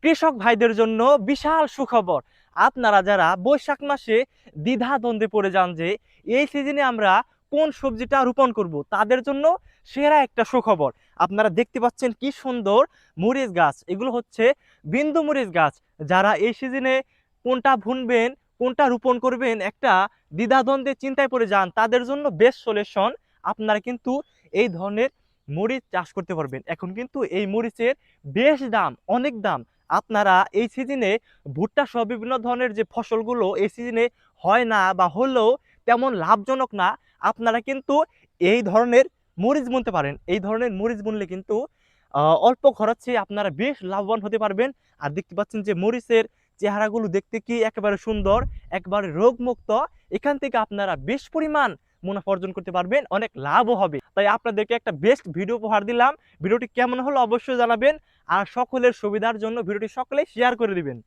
কৃষক ভাইদের জন্য বিশাল সুখবর। আপনারা যারা বৈশাখ মাসে দ্বিধা দ্বন্দ্বে পড়ে যান যে এই সিজনে আমরা কোন সবজিটা রোপণ করব, তাদের জন্য সেরা একটা সুখবর। আপনারা দেখতে পাচ্ছেন কি সুন্দর মরিচ গাছ, এগুলো হচ্ছে বিন্দু মরিচ গাছ। যারা এই সিজনে কোনটা বুনবেন কোনটা রোপণ করবেন একটা দ্বিধাদ্বন্দ্বে চিন্তায় পড়ে যান, তাদের জন্য বেস্ট সলিউশন। আপনারা কিন্তু এই ধরনের মরিচ চাষ করতে পারবেন। এখন কিন্তু এই মরিচের বেশ দাম, অনেক দাম। আপনারা এই সিজনে ভুট্টা সহ বিভিন্ন ধরনের যে ফসলগুলো এই সিজনে হয় না বা হলেও তেমন লাভজনক না, আপনারা কিন্তু এই ধরনের মরিচ বুনতে পারেন। এই ধরনের মরিচ বুনলে কিন্তু অল্প খরচে আপনারা বেশ লাভবান হতে পারবেন। আর দেখতে পাচ্ছেন যে মরিচের চেহারাগুলো দেখতে কি একেবারে সুন্দর, একেবারে রোগমুক্ত। এখান থেকে আপনারা বেশ পরিমাণ মুনাফা অর্জন করতে পারবেন, অনেক লাভও হবে। তাই আপনাদেরকে একটা বেস্ট ভিডিও উপহার দিলাম। ভিডিওটি কেমন হলো অবশ্যই জানাবেন। আর সকলের সুবিধার জন্য ভিডিওটি সকলেই শেয়ার করে দিবেন।